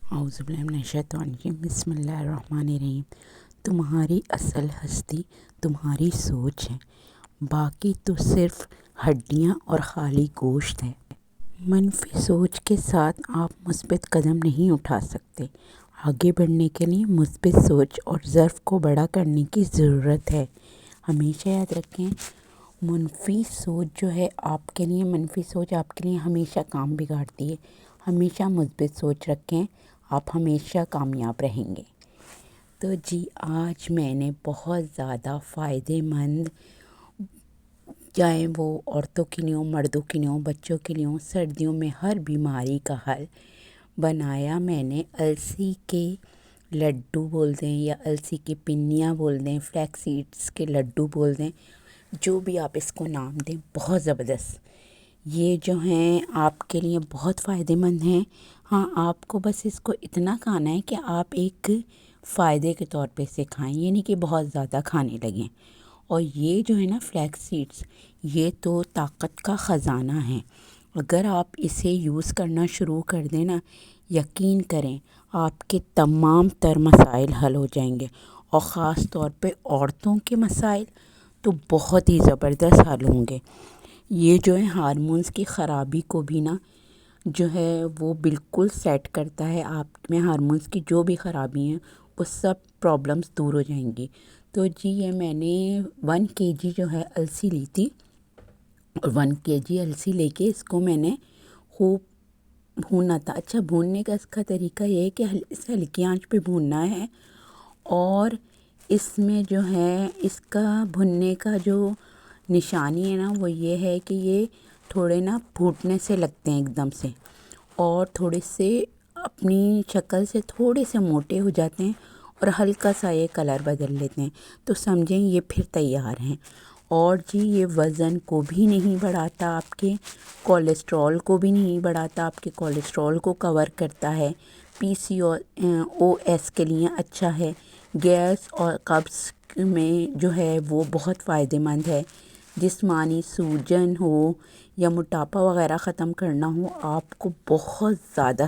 اعوذ باللہ من الشیطان الرجیم، بسم اللہ الرحمن الرحیم۔ تمہاری اصل ہستی تمہاری سوچ ہے، باقی تو صرف ہڈیاں اور خالی گوشت ہے۔ منفی سوچ کے ساتھ آپ مثبت قدم نہیں اٹھا سکتے۔ آگے بڑھنے کے لیے مثبت سوچ اور ظرف کو بڑا کرنے کی ضرورت ہے۔ ہمیشہ یاد رکھیں، منفی سوچ جو ہے آپ کے لیے ہمیشہ کام بگاڑتی ہے۔ ہمیشہ مثبت سوچ رکھیں، آپ ہمیشہ کامیاب رہیں گے۔ تو آج میں نے بہت زیادہ فائدے مند، چاہے وہ عورتوں کے لیے ہوں، مردوں کے لیے ہوں، بچوں کے لیے ہوں، سردیوں میں ہر بیماری کا حل بنایا میں نے۔ السی کے لڈو بول دیں یا السی کی پنیاں بول دیں، فلیکس سیڈس کے لڈو بول دیں، جو بھی آپ اس کو نام دیں، بہت زبردست یہ جو ہیں آپ کے لیے بہت فائدے مند ہیں۔ ہاں، آپ کو بس اس کو اتنا کھانا ہے کہ آپ ایک فائدے کے طور پہ اسے کھائیں، یہ نہیں کہ بہت زیادہ کھانے لگیں۔ اور یہ جو ہے نا فلیکس سیڈس، یہ تو طاقت کا خزانہ ہے۔ اگر آپ اسے یوز کرنا شروع کر دیں نا، یقین کریں آپ کے تمام تر مسائل حل ہو جائیں گے، اور خاص طور پہ عورتوں کے مسائل تو بہت ہی زبردست حل ہوں گے۔ یہ جو ہے ہارمونز کی خرابی کو بھی نا جو ہے وہ بالکل سیٹ کرتا ہے، آپ میں ہارمونز کی جو بھی خرابی ہیں وہ سب پرابلمز دور ہو جائیں گی۔ تو یہ میں نے 1 kg جو ہے السی لی تھی، اور 1 kg السی لے کے اس کو میں نے خوب بھونا تھا۔ اچھا، بھوننے کا اس کا طریقہ یہ ہے کہ اسے ہلکی آنچ پہ بھوننا ہے، اور اس میں جو ہے اس کا بھننے کا جو نشانی ہے نا وہ یہ ہے کہ یہ تھوڑے نا پھوٹنے سے لگتے ہیں ایک دم سے، اور تھوڑے سے اپنی شکل سے تھوڑے سے موٹے ہو جاتے ہیں، اور ہلکا سا یہ کلر بدل لیتے ہیں، تو سمجھیں یہ پھر تیار ہیں۔ اور یہ وزن کو بھی نہیں بڑھاتا، آپ کے کولیسٹرول کو بھی نہیں بڑھاتا، آپ کے کولیسٹرول کو کور کرتا ہے، PCOS کے لیے اچھا ہے، گیس اور قبض میں جو ہے وہ بہت فائدے مند ہے، جسمانی سوجن ہو یا موٹاپا وغیرہ ختم کرنا ہو، آپ کو بہت زیادہ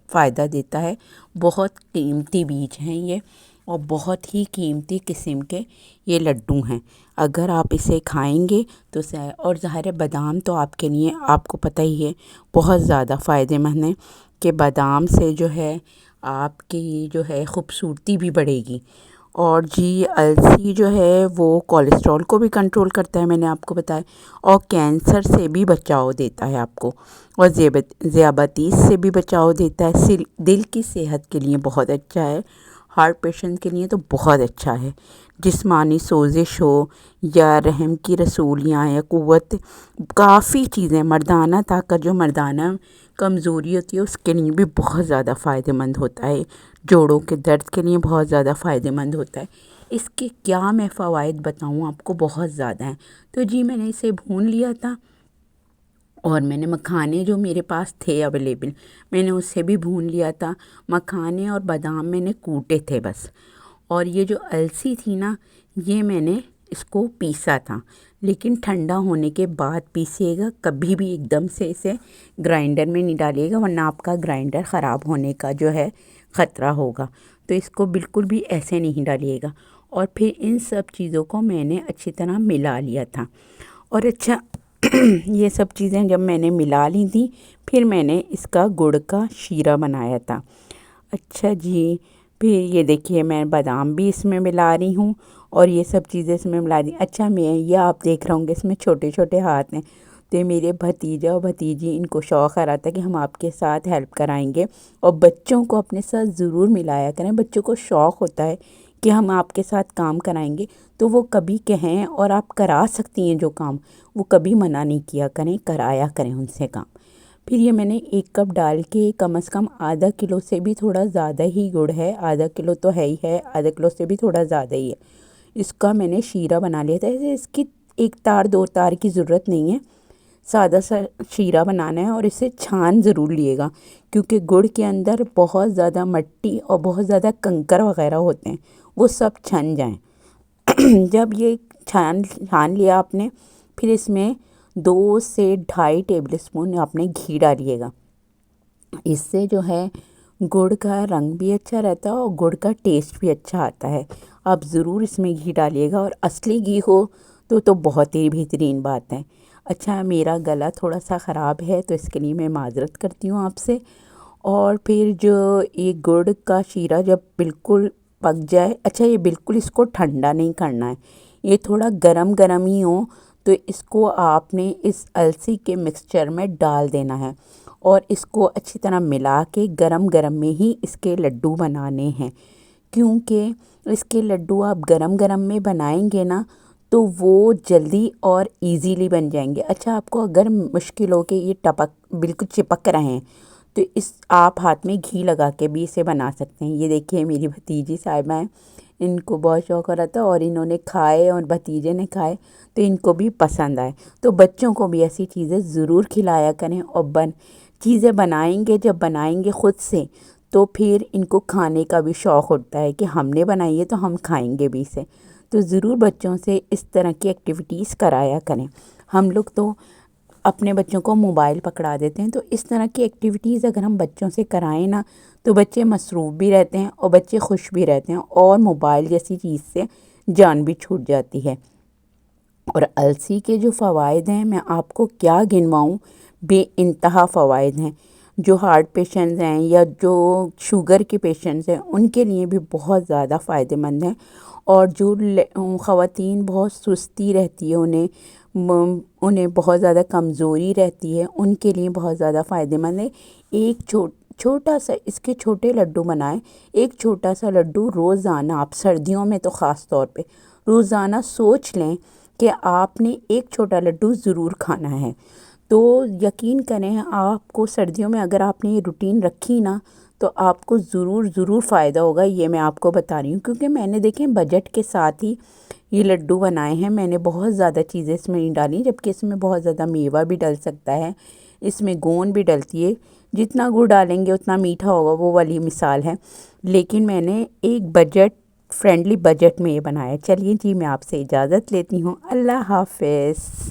فائدہ دیتا ہے۔ بہت قیمتی بیج ہیں یہ، اور بہت ہی قیمتی قسم کے یہ لڈو ہیں۔ اگر آپ اسے کھائیں گے تو اور ظاہر بادام تو آپ کے لیے، آپ کو پتہ ہی ہے، بہت زیادہ فائدے مند ہیں، کہ بادام سے جو ہے آپ کی جو ہے خوبصورتی بھی بڑھے گی۔ اور السی جو ہے وہ کولیسٹرول کو بھی کنٹرول کرتا ہے، میں نے آپ کو بتایا، اور کینسر سے بھی بچاؤ دیتا ہے آپ کو، اور ذیابیطس سے بھی بچاؤ دیتا ہے، دل کی صحت کے لیے بہت اچھا ہے، ہارٹ پیشنٹ کے لیے تو بہت اچھا ہے، جسمانی سوزش ہو یا رحم کی رسولیاں یا قوت، کافی چیزیں، مردانہ طاقت، جو مردانہ کمزوری ہوتی ہے اس کے لیے بھی بہت زیادہ فائدے مند ہوتا ہے، جوڑوں کے درد کے لیے بہت زیادہ فائدے مند ہوتا ہے۔ اس کے کیا میں فوائد بتاؤں آپ کو، بہت زیادہ ہیں۔ تو میں نے اسے بھون لیا تھا، اور میں نے مکھانے جو میرے پاس تھے اویلیبل، میں نے اسے بھی بھون لیا تھا۔ مکھانے اور بادام میں نے کوٹے تھے بس، اور یہ جو السی تھی نا، یہ میں نے اس کو پیسا تھا، لیکن ٹھنڈا ہونے کے بعد پیسیے گا، کبھی بھی ایک دم سے اسے گرائنڈر میں نہیں ڈالیے گا، ورنہ آپ کا گرائنڈر خراب ہونے کا جو ہے خطرہ ہوگا۔ تو اس کو بالکل بھی ایسے نہیں ڈالیے گا۔ اور پھر ان سب چیزوں کو میں نے اچھی طرح ملا لیا تھا، اور اچھا یہ سب چیزیں جب میں نے ملا لی تھیں، پھر میں نے اس کا گڑ کا شیرہ بنایا تھا۔ اچھا پھر یہ دیکھیے میں بادام بھی اس میں ملا رہی ہوں، اور یہ سب چیزیں اس میں ملا دی۔ اچھا، یہ آپ دیکھ رہے ہوں گے اس میں چھوٹے چھوٹے ہاتھ ہیں، تو میرے بھتیجا اور بھتیجی، ان کو شوق آ رہا تھا کہ ہم آپ کے ساتھ ہیلپ کرائیں گے، اور بچوں کو اپنے ساتھ ضرور ملایا کریں۔ بچوں کو شوق ہوتا ہے کہ ہم آپ کے ساتھ کام کرائیں گے، تو وہ کبھی کہیں اور آپ کرا سکتی ہیں جو کام، وہ کبھی منع نہیں کیا کریں، کرایا کریں ان سے کام۔ پھر یہ میں نے 1 کپ ڈال کے، کم از کم ½ کلو سے بھی تھوڑا زیادہ ہی گڑ ہے، ½ کلو تو ہے ہی ہے، ½ کلو سے بھی تھوڑا زیادہ ہی ہے، اس کا میں نے شیرہ بنا لیا تھا۔ اس کی 1 تار 2 تار کی ضرورت نہیں ہے، سادہ سا شیرہ بنانا ہے، اور اسے چھان ضرور لیے گا، کیونکہ گڑ کے اندر بہت زیادہ مٹی اور بہت زیادہ کنکر وغیرہ ہوتے ہیں، وہ سب چھن جائیں۔ جب یہ چھان لیا آپ نے، پھر اس میں 2 سے 2.5 ٹیبل اسپون آپ نے گھی ڈالیے گا۔ اس سے جو ہے گڑ کا رنگ بھی اچھا رہتا ہے اور گڑ کا ٹیسٹ بھی اچھا آتا ہے۔ آپ ضرور اس میں گھی ڈالیے گا، اور اصلی گھی ہو تو بہت ہی بہترین بات ہے۔ اچھا، میرا گلا تھوڑا سا خراب ہے تو اس کے لیے میں معذرت کرتی ہوں آپ سے۔ اور پھر جو یہ گڑ کا شیرہ جب بالکل پک جائے، اچھا یہ بالکل اس کو ٹھنڈا نہیں کرنا ہے، یہ تھوڑا گرم گرم ہی ہو تو اس کو آپ نے اس السی کے مکسچر میں ڈال دینا ہے، اور اس کو اچھی طرح ملا کے گرم گرم میں ہی اس کے لڈو بنانے ہیں، کیونکہ اس کے لڈو آپ گرم گرم میں بنائیں گے نا تو وہ جلدی اور ایزیلی بن جائیں گے۔ اچھا، آپ کو اگر مشکل ہو کہ یہ بالکل چپک رہے ہیں تو آپ ہاتھ میں گھی لگا کے بھی اسے بنا سکتے ہیں۔ یہ دیکھیے میری بھتیجی صاحبہ ہیں، ان کو بہت شوق ہو رہا تھا اور انہوں نے کھائے اور بھتیجے نے کھائے تو ان کو بھی پسند آئے۔ تو بچوں کو بھی ایسی چیزیں ضرور کھلایا کریں، اور چیزیں بنائیں گے جب بنائیں گے خود سے تو پھر ان کو کھانے کا بھی شوق ہوتا ہے کہ ہم نے بنائی ہے تو ہم کھائیں گے بھی اسے۔ تو ضرور بچوں سے اس طرح کی ایکٹیویٹیز کرایا کریں۔ ہم لوگ تو اپنے بچوں کو موبائل پکڑا دیتے ہیں، تو اس طرح کی ایکٹیویٹیز اگر ہم بچوں سے کرائیں نا تو بچے مصروف بھی رہتے ہیں اور بچے خوش بھی رہتے ہیں، اور موبائل جیسی چیز سے جان بھی چھوٹ جاتی ہے۔ اور السی کے جو فوائد ہیں میں آپ کو کیا گنواؤں، بے انتہا فوائد ہیں۔ جو ہارٹ پیشنٹس ہیں یا جو شوگر کے پیشنٹس ہیں ان کے لیے بھی بہت زیادہ فائدہ مند ہیں، اور جو خواتین بہت سستی رہتی ہے، انہیں بہت زیادہ کمزوری رہتی ہے، ان کے لیے بہت زیادہ فائدہ مند ہے۔ ایک چھوٹا سا اس کے چھوٹے لڈو بنائیں، ایک چھوٹا سا لڈو روزانہ، آپ سردیوں میں تو خاص طور پہ روزانہ سوچ لیں کہ آپ نے ایک چھوٹا لڈو ضرور کھانا ہے، تو یقین کریں آپ کو سردیوں میں اگر آپ نے یہ روٹین رکھی نا تو آپ کو ضرور فائدہ ہوگا۔ یہ میں آپ کو بتا رہی ہوں کیونکہ میں نے دیکھیں بجٹ کے ساتھ ہی یہ لڈو بنائے ہیں۔ میں نے بہت زیادہ چیزیں اس میں نہیں ڈالی، جبکہ اس میں بہت زیادہ میوہ بھی ڈل سکتا ہے، اس میں گوند بھی ڈلتی ہے، جتنا گڑ ڈالیں گے اتنا میٹھا ہوگا، وہ والی مثال ہے، لیکن میں نے ایک بجٹ فرینڈلی بجٹ میں یہ بنایا۔ چلیے جی، میں آپ سے اجازت لیتی ہوں، اللہ حافظ۔